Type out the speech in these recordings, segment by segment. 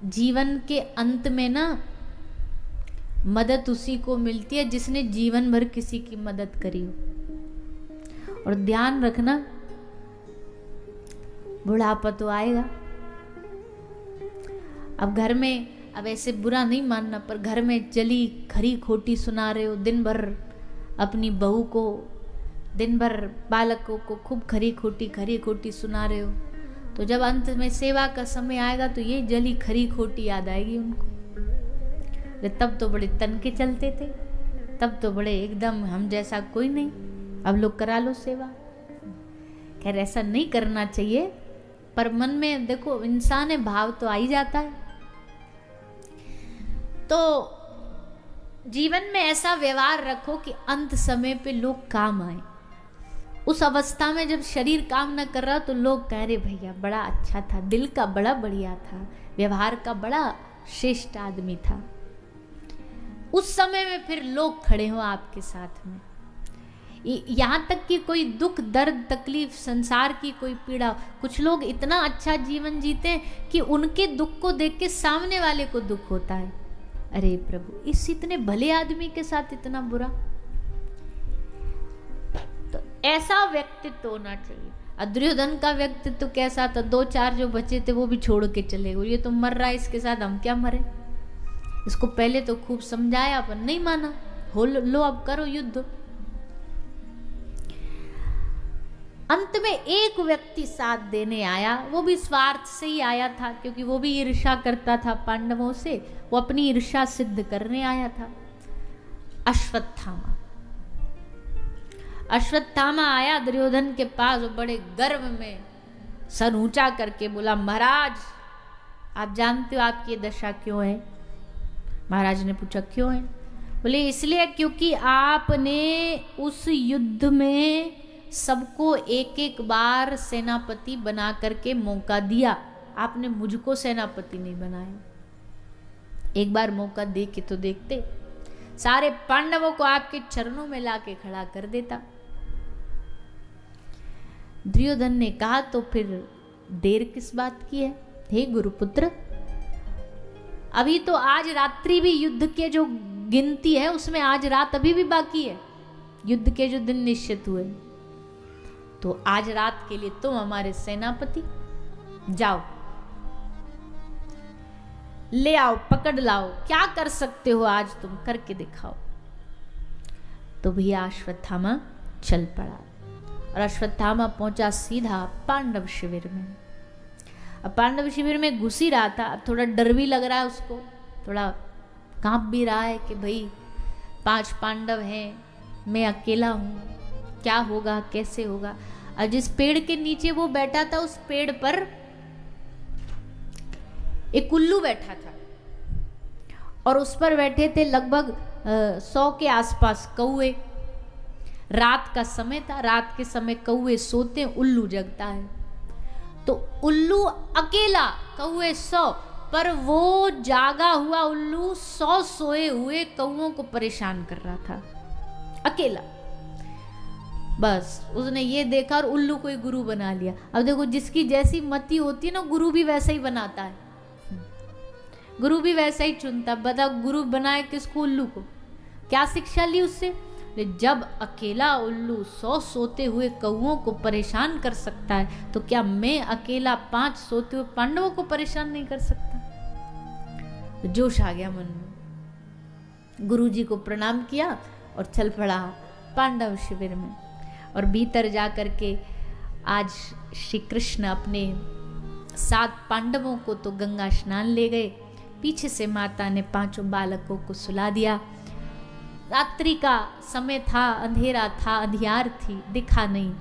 जीवन के अंत में ना मदद उसी को मिलती है जिसने जीवन भर किसी की मदद करी हो। और ध्यान रखना, बुढ़ापा तो आएगा। अब घर में, अब ऐसे बुरा नहीं मानना, पर घर में जली खरी खोटी सुना रहे हो, दिन भर अपनी बहू को, दिन भर बालकों को खूब खरी खोटी सुना रहे हो, तो जब अंत में सेवा का समय आएगा तो ये जली खरी खोटी याद आएगी उनको। तब तो बड़े तन के चलते थे, तब तो बड़े एकदम हम जैसा कोई नहीं, अब लोग करा लो सेवा। खैर ऐसा नहीं करना चाहिए, पर मन में देखो इंसान है, भाव तो आ ही जाता है। तो जीवन में ऐसा व्यवहार रखो कि अंत समय पे लोग काम आए। उस अवस्था में जब शरीर काम न कर रहा तो लोग कह रहे भैया बड़ा अच्छा था, दिल का बड़ा बढ़िया था, व्यवहार का बड़ा श्रेष्ठ आदमी था। उस समय में फिर लोग खड़े हो आपके साथ में। यहाँ तक कि कोई दुख दर्द तकलीफ संसार की कोई पीड़ा, कुछ लोग इतना अच्छा जीवन जीते हैं कि उनके दुख को देख के सामने वाले को दुख होता है। अरे प्रभु, इस इतने भले आदमी के साथ इतना बुरा। तो ऐसा व्यक्तित्व होना चाहिए। दुर्योधन का व्यक्तित्व कैसा था? 2-4 जो बचे थे वो भी छोड़ के चले गए। ये तो मर रहा है, इसके साथ हम क्या मरे। इसको पहले तो खूब समझाया पर नहीं माना। हो लो अब करो युद्ध। अंत में एक व्यक्ति साथ देने आया, वो भी स्वार्थ से ही आया था, क्योंकि वो भी ईर्ष्या करता था पांडवों से। वो अपनी ईर्ष्या सिद्ध करने आया था। अश्वत्थामा। अश्वत्थामा आया दुर्योधन के पास, वो बड़े गर्व में सर ऊंचा करके बोला, महाराज आप जानते हो आपकी दशा क्यों है? महाराज ने पूछा क्यों है? बोले इसलिए क्योंकि आपने उस युद्ध में सबको एक एक बार सेनापति बना करके मौका दिया, आपने मुझको सेनापति नहीं बनाया। एक बार मौका दे के तो देखते, सारे पांडवों को आपके चरणों में लाके खड़ा कर देता। दुर्योधन ने कहा तो फिर देर किस बात की है? हे गुरुपुत्र, अभी तो आज रात्रि भी युद्ध के जो गिनती है उसमें आज रात अभी भी बाकी है। युद्ध के जो दिन निश्चित हुए, तो आज रात के लिए तुम हमारे सेनापति, जाओ ले आओ, पकड़ लाओ, क्या कर सकते हो आज तुम करके दिखाओ। तो भैया अश्वत्थामा चल पड़ा और अश्वत्थामा पहुंचा सीधा पांडव शिविर में। अब पांडव शिविर में घुस ही रहा था। अब थोड़ा डर भी लग रहा है उसको, थोड़ा कांप भी रहा है कि भाई 5 पांडव हैं, मैं अकेला हूँ, क्या होगा कैसे होगा। और जिस पेड़ के नीचे वो बैठा था उस पेड़ पर एक उल्लू बैठा था और उस पर बैठे थे लगभग 100 के आसपास कौवे। रात का समय था, रात के समय कौवे सोते, उल्लू जगता है। तो उल्लू अकेला, कौवे 100, पर वो जागा हुआ उल्लू 100 सोए हुए कौवों को परेशान कर रहा था अकेला। बस उसने ये देखा और उल्लू को ही गुरु बना लिया। अब देखो जिसकी जैसी मति होती है ना, गुरु भी वैसा ही बनाता है, गुरु भी वैसा ही चुनता। बता गुरु बनाए किसको? उल्लू को। क्या शिक्षा ली उससे? जब अकेला उल्लू 100 सोते हुए कौवों को परेशान कर सकता है, तो क्या मैं अकेला 5 सोते हुए पांडवों को परेशान नहीं कर सकता? तो जोश आ गया मन में। गुरुजी को प्रणाम किया और चल पड़ा पांडव शिविर में। और भीतर जा करके आज श्री कृष्ण अपने 7 पांडवों को तो गंगा स्नान ले गए। पीछे से माता ने 5 बालकों को सुला दिया। रात्रि का समय था, अंधेरा था, अंधियार थी, दिखा नहीं,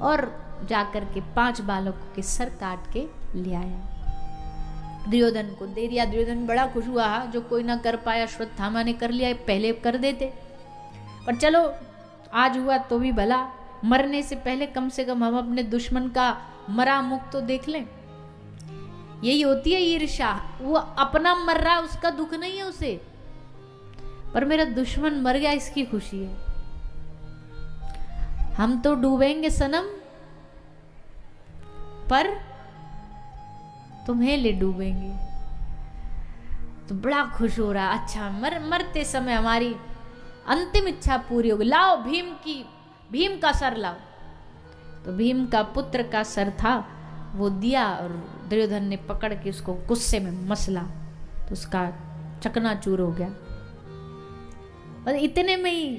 और जाकर के 5 बालकों के सर काट के ले आया। दुर्योधन को दे दिया। दुर्योधन बड़ा खुश हुआ, जो कोई ना कर पाया अश्वत्थामा ने कर लिया, पहले कर देते। पर चलो आज हुआ तो भी भला, मरने से पहले कम से कम हम अपने दुश्मन का मरा मुख तो देख लें। यही होती है ईर्ष्या। वो अपना मर रहा, उसका दुख नहीं है उसे, पर मेरा दुश्मन मर गया इसकी खुशी है। हम तो डूबेंगे सनम, पर तुम्हें ले डूबेंगे। तो बड़ा खुश हो रहा, अच्छा मरते समय हमारी अंतिम इच्छा पूरी होगी, लाओ भीम का सर लाओ। तो भीम का पुत्र का सर था, वो दिया और दुर्योधन ने पकड़ के उसको गुस्से में मसला, तो उसका चकनाचूर हो गया। और इतने में ही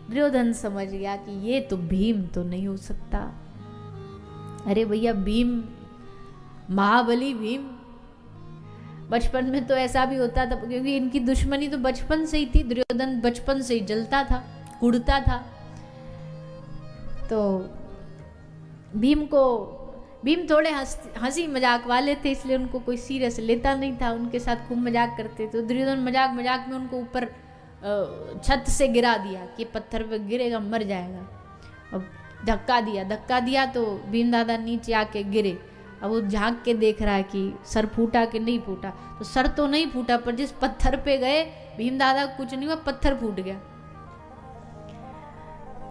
दुर्योधन समझ गया कि ये तो भीम तो नहीं हो सकता। अरे भैया भीम, महाबली भीम, बचपन में तो ऐसा भी होता था, क्योंकि इनकी दुश्मनी तो बचपन से ही थी। दुर्योधन बचपन से ही जलता था, कुड़ता था। तो भीम थोड़े हंसी मजाक वाले थे, इसलिए उनको कोई सीरियस लेता नहीं था, उनके साथ खूब मजाक करते। तो दुर्योधन मजाक मजाक में उनको ऊपर छत से गिरा दिया कि पत्थर पे गिरेगा मर जाएगा। अब धक्का दिया तो भीम दादा नीचे आके गिरे। अब वो झांक के देख रहा है कि सर फूटा कि नहीं फूटा। तो सर तो नहीं फूटा, पर जिस पत्थर पे गए भीम दादा कुछ नहीं हुआ, पत्थर फूट गया।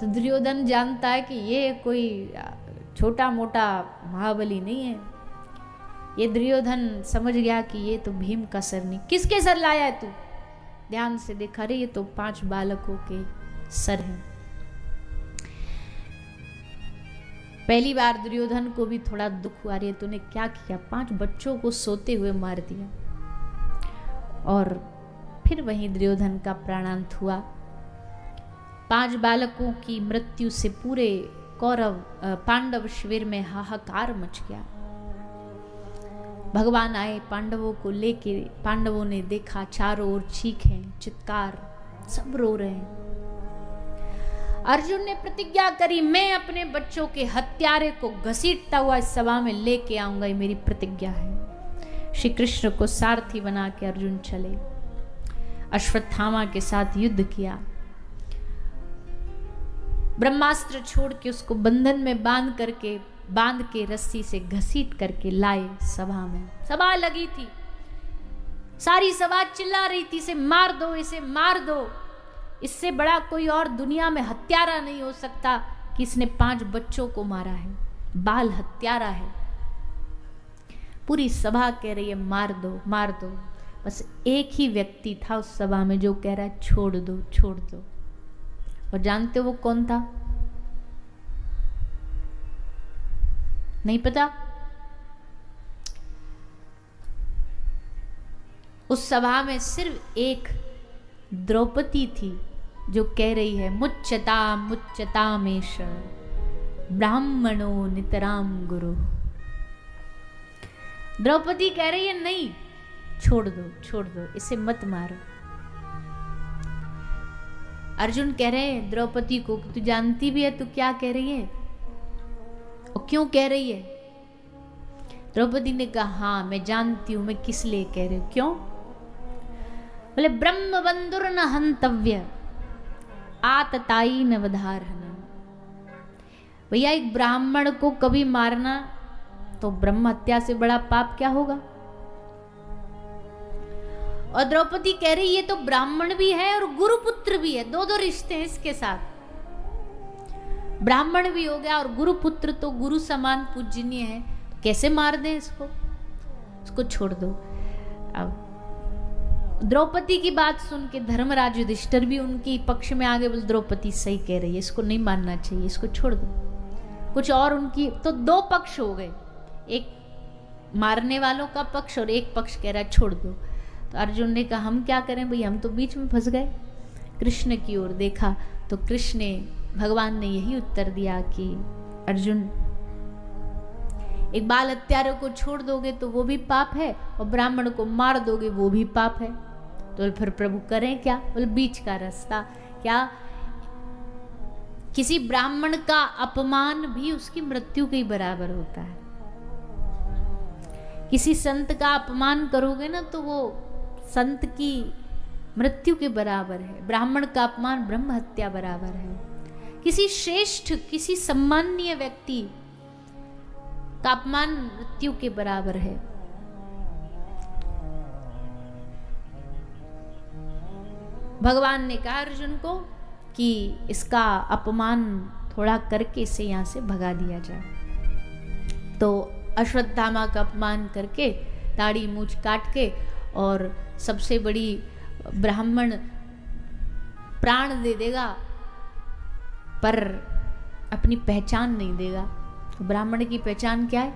तो दुर्योधन जानता है कि ये कोई छोटा मोटा महाबली नहीं है। ये दुर्योधन समझ गया कि ये तो भीम का सर नहीं। किसके सर लाया है तू? ध्यान से देखा रे, ये तो 5 बालकों के सर हैं। पहली बार दुर्योधन को भी थोड़ा दुख हुआ, रे तूने क्या किया, 5 बच्चों को सोते हुए मार दिया। और फिर वहीं दुर्योधन का प्राणांत हुआ। 5 बालकों की मृत्यु से पूरे पांडव शिविर में हाहाकार मच गया। भगवान आए पांडवों को लेके, पांडवों ने देखा चारों ओर चीखें चित्कार, सब रो रहे हैं। अर्जुन ने प्रतिज्ञा करी, मैं अपने बच्चों के हत्यारे को घसीटता हुआ इस सभा में लेके आऊंगा, ये मेरी प्रतिज्ञा है। श्री कृष्ण को सारथी बना के अर्जुन चले, अश्वत्थामा के साथ युद्ध किया, ब्रह्मास्त्र छोड़ के उसको बंधन में बांध के रस्सी से घसीट करके लाए सभा में। सभा लगी थी, सारी सभा चिल्ला रही थी, इसे मार दो, इसे मार दो, इससे बड़ा कोई और दुनिया में हत्यारा नहीं हो सकता कि इसने 5 बच्चों को मारा है, बाल हत्यारा है। पूरी सभा कह रही है मार दो मार दो। बस एक ही व्यक्ति था उस सभा में जो कह रहा है छोड़ दो छोड़ दो। और जानते हो वो कौन था? नहीं पता? उस सभा में सिर्फ एक द्रौपदी थी जो कह रही है मुच्यता मुच्यतामेश ब्राह्मणो नितराम गुरु। द्रौपदी कह रही है नहीं, छोड़ दो, इसे मत मारो। अर्जुन कह रहे हैं द्रौपदी को, तू जानती भी है तू क्या कह रही है और क्यों कह रही है? द्रौपदी ने कहा हाँ मैं जानती हूं, मैं किस लिए कह रही हूं। क्यों? बोले ब्रह्म बंधुर न हंतव्य आतताई न वधारहन। भैया एक ब्राह्मण को कभी मारना तो ब्रह्म हत्या से बड़ा पाप क्या होगा? और द्रौपदी कह रही ये तो ब्राह्मण भी है और गुरुपुत्र भी है, 2 रिश्ते हैं इसके साथ। ब्राह्मण भी हो गया और गुरुपुत्र, तो गुरु समान पूजनीय है, कैसे मार दें इसको छोड़ दो। अब द्रौपदी की बात सुन के धर्मराज युधिष्ठिर भी उनकी पक्ष में आगे बोले द्रौपदी सही कह रही है, इसको नहीं मानना चाहिए, इसको छोड़ दो। कुछ और उनकी तो 2 पक्ष हो गए, एक मारने वालों का पक्ष और एक पक्ष कह रहा है छोड़ दो। तो अर्जुन ने कहा हम क्या करें भाई, हम तो बीच में फंस गए। कृष्ण की ओर देखा तो कृष्ण ने, भगवान ने यही उत्तर दिया कि अर्जुन एक बाल हत्यारे को छोड़ दोगे तो वो भी पाप है और ब्राह्मण को मार दोगे वो भी पाप है। तो फिर प्रभु करें क्या? बोले बीच का रास्ता। क्या? किसी ब्राह्मण का अपमान भी उसकी मृत्यु के बराबर होता है। किसी संत का अपमान करोगे ना तो वो संत की मृत्यु के बराबर है। ब्राह्मण का अपमान ब्रह्म हत्या बराबर है। किसी श्रेष्ठ, किसी सम्माननीय व्यक्ति का अपमान मृत्यु के बराबर है। भगवान ने कहा अर्जुन को कि इसका अपमान थोड़ा करके इसे यहां से भगा दिया जाए। तो अश्वत्थामा का अपमान करके दाढ़ी मूछ काट के और सबसे बड़ी ब्राह्मण प्राण दे देगा पर अपनी पहचान नहीं देगा। तो ब्राह्मण की पहचान क्या है?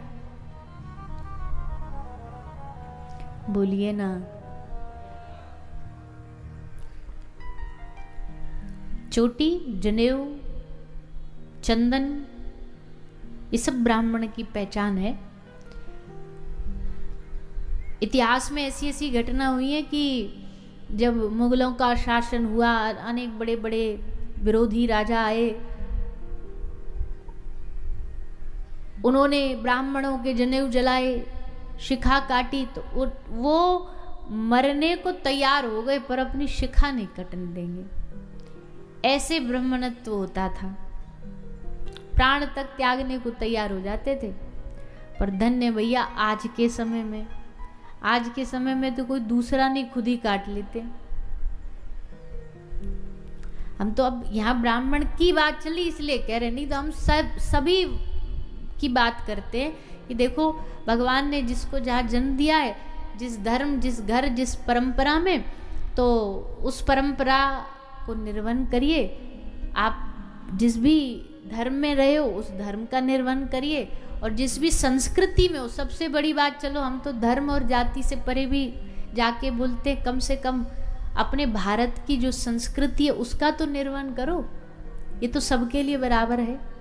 बोलिए ना। चोटी, जनेऊ, चंदन, ये सब ब्राह्मण की पहचान है। इतिहास में ऐसी ऐसी घटना हुई है कि जब मुगलों का शासन हुआ, अनेक बड़े बड़े विरोधी राजा आए, उन्होंने ब्राह्मणों के जनेऊ जलाए, शिखा काटी, तो वो मरने को तैयार हो गए पर अपनी शिखा नहीं कटने देंगे। ऐसे ब्राह्मणत्व होता था, प्राण तक त्यागने को तैयार हो जाते थे। पर धन्य भैया आज के समय में तो कोई दूसरा नहीं, खुद ही काट लेते। हम तो अब यहाँ ब्राह्मण की बात चली इसलिए कह रहे, नहीं तो हम सभी की बात करते हैं कि देखो भगवान ने जिसको जहाँ जन्म दिया है, जिस धर्म, जिस घर, जिस परंपरा में, तो उस परंपरा को निर्वहन करिए। आप जिस भी धर्म में रहे हो उस धर्म का निर्वहन करिए, और जिस भी संस्कृति में हो, सबसे बड़ी बात, चलो हम तो धर्म और जाति से परे भी जाके बोलते, कम से कम अपने भारत की जो संस्कृति है उसका तो निर्वहन करो। ये तो सबके लिए बराबर है।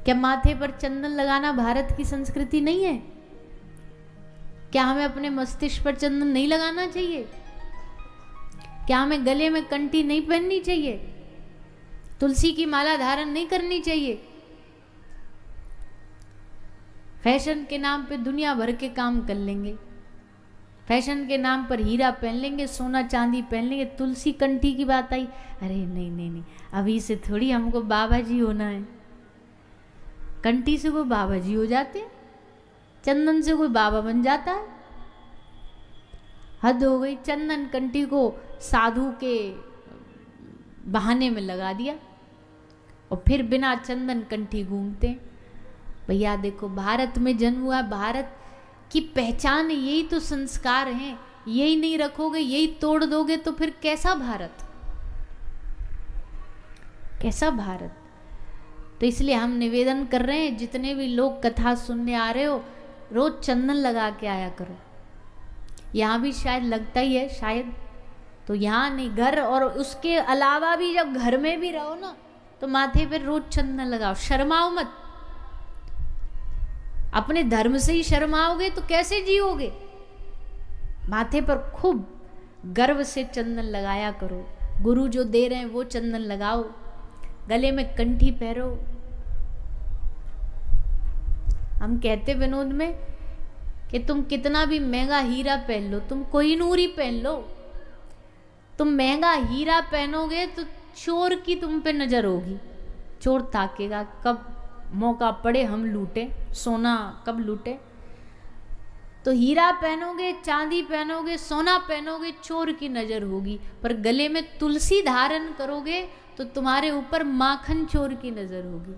क्या माथे पर चंदन लगाना भारत की संस्कृति नहीं है? क्या हमें अपने मस्तिष्क पर चंदन नहीं लगाना चाहिए? क्या हमें गले में कंठी नहीं पहननी चाहिए? तुलसी की माला धारण नहीं करनी चाहिए? फैशन के नाम पे दुनिया भर के काम कर लेंगे, फैशन के नाम पर हीरा पहन लेंगे, सोना चांदी पहन लेंगे, तुलसी कंठी की बात आई, अरे नहीं नहीं नहीं, अभी से थोड़ी हमको बाबा जी होना है। कंठी से कोई बाबा जी हो जाते हैं? चंदन से कोई बाबा बन जाता है? हद हो गई। चंदन कंठी को साधु के बहाने में लगा दिया और फिर बिना चंदन कंठी घूमते। भैया देखो, भारत में जन्म हुआ, भारत की पहचान, यही तो संस्कार हैं। यही नहीं रखोगे, यही तोड़ दोगे तो फिर कैसा भारत, कैसा भारत? तो इसलिए हम निवेदन कर रहे हैं, जितने भी लोग कथा सुनने आ रहे हो, रोज चंदन लगा के आया करो। यहाँ भी शायद लगता ही है, शायद तो यहाँ नहीं, घर और उसके अलावा भी जब घर में भी रहो ना, तो माथे पर रोज चंदन लगाओ, शर्माओ मत। अपने धर्म से ही शर्माओगे तो कैसे जियोगे? माथे पर खूब गर्व से चंदन लगाया करो। गुरु जो दे रहे हैं वो चंदन लगाओ, गले में कंठी पहनो। हम कहते विनोद में कि तुम कितना भी महंगा हीरा पहन लो, तुम कोहिनूर ही पहन लो, तुम महंगा हीरा पहनोगे तो चोर की तुम पे नजर होगी। चोर ताकेगा, कब मौका पड़े हम लूटे, सोना कब लूटे। तो हीरा पहनोगे, चांदी पहनोगे, सोना पहनोगे, चोर की नजर होगी। पर गले में तुलसी धारण करोगे तो तुम्हारे ऊपर माखन चोर की नजर होगी,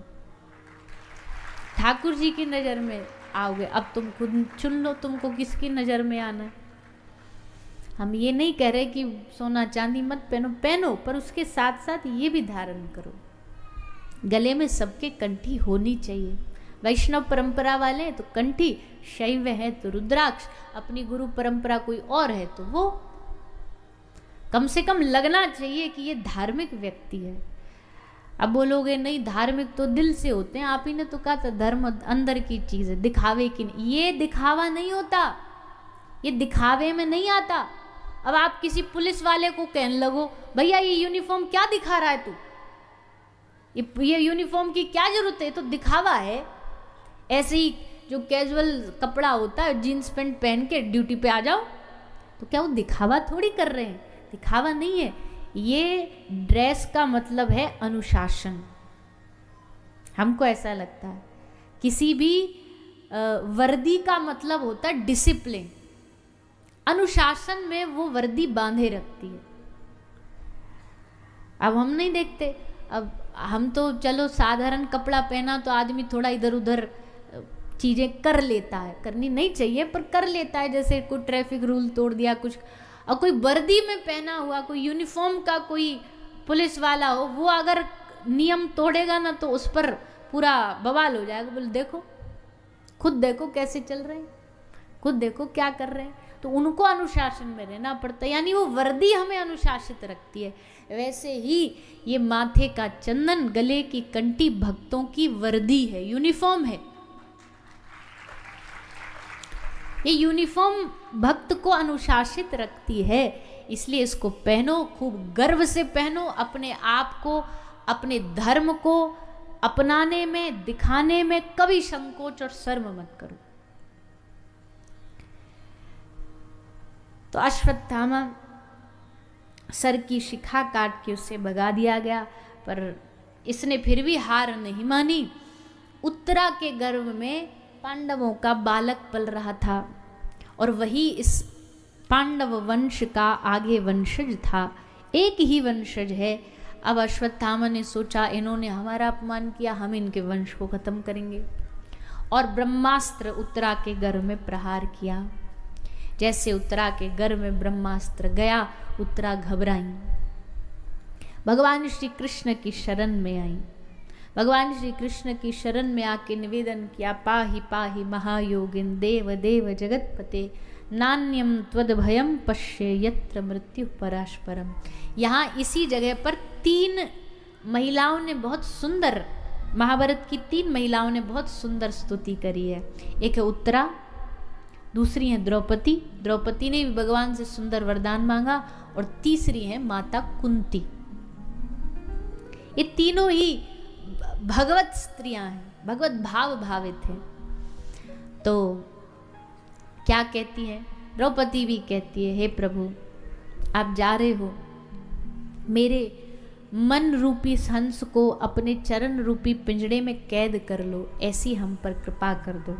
ठाकुर जी की नजर में आओगे। अब तुम खुद चुन लो तुमको किसकी नजर में आना है। हम ये नहीं कह रहे कि सोना चांदी मत पहनो, पहनो, पर उसके साथ साथ ये भी धारण करो। गले में सबके कंठी होनी चाहिए। वैष्णव परंपरा वाले हैं तो कंठी, शैव है तो रुद्राक्ष, अपनी गुरु परंपरा कोई और है तो वो कम से कम लगना चाहिए कि ये धार्मिक व्यक्ति है। अब बोलोगे नहीं, धार्मिक तो दिल से होते हैं, आप ही ने तो कहा था धर्म अंदर की चीज है, दिखावे की नहीं। ये दिखावा नहीं होता, ये दिखावे में नहीं आता। अब आप किसी पुलिस वाले को कहने लगो, भैया ये यूनिफॉर्म क्या दिखा रहा है तू, ये यूनिफॉर्म की क्या जरूरत है, तो दिखावा है। ऐसे ही जो कैजुअल कपड़ा होता है, जीन्स पैंट पहन के ड्यूटी पे आ जाओ, तो क्या वो दिखावा थोड़ी कर रहे हैं? दिखावा नहीं है। ये ड्रेस का मतलब है अनुशासन। हमको ऐसा लगता है किसी भी वर्दी का मतलब होता है डिसिप्लिन। अनुशासन में वो वर्दी बांधे रखती है। अब हम नहीं देखते, अब हम तो चलो साधारण कपड़ा पहना तो आदमी थोड़ा इधर उधर चीज़ें कर लेता है, करनी नहीं चाहिए पर कर लेता है। जैसे कोई ट्रैफिक रूल तोड़ दिया कुछ, और कोई वर्दी में पहना हुआ, कोई यूनिफॉर्म का कोई पुलिस वाला हो, वो अगर नियम तोड़ेगा ना तो उस पर पूरा बवाल हो जाएगा। बोले देखो, खुद देखो कैसे चल रहे हैं, खुद देखो क्या कर रहे हैं। तो उनको अनुशासन में रहना पड़ता है, यानी वो वर्दी हमें अनुशासित रखती है। वैसे ही ये माथे का चंदन, गले की कंठी भक्तों की वर्दी है, यूनिफॉर्म है। ये यूनिफॉर्म भक्त को अनुशासित रखती है, इसलिए इसको पहनो, खूब गर्व से पहनो। अपने आप को, अपने धर्म को अपनाने में, दिखाने में कभी संकोच और शर्म मत करो। तो अश्वत्थामा सर की शिखा काट के उसे भगा दिया गया, पर इसने फिर भी हार नहीं मानी। उत्तरा के गर्भ में पांडवों का बालक पल रहा था और वही इस पांडव वंश का आगे वंशज था। एक ही वंशज है। अब अश्वत्थामा ने सोचा इन्होंने हमारा अपमान किया, हम इनके वंश को खत्म करेंगे, और ब्रह्मास्त्र उत्तरा के गर्भ में प्रहार किया। जैसे उत्तरा के गर्भ में ब्रह्मास्त्र गया, उत्तरा घबराई, भगवान श्री कृष्ण की शरण में आई। भगवान श्री कृष्ण की शरण में आके निवेदन किया, पाहि पाहि महायोगिन देव देव जगतपते, नान्यम त्वद भयम पश्ये यत्र मृत्यु पराशपरम। यहाँ इसी जगह पर 3 महिलाओं ने बहुत सुंदर, महाभारत की 3 महिलाओं ने बहुत सुंदर स्तुति करी है। एक है उत्तरा, दूसरी है द्रौपदी, द्रौपदी ने भी भगवान से सुंदर वरदान मांगा, और तीसरी है माता कुंती। ये तीनों ही भगवत स्त्रियां हैं, भगवत भाव भावित हैं। तो क्या कहती है द्रौपदी? भी कहती है, हे प्रभु आप जा रहे हो, मेरे मन रूपी हंस को अपने चरण रूपी पिंजड़े में कैद कर लो, ऐसी हम पर कृपा कर दो।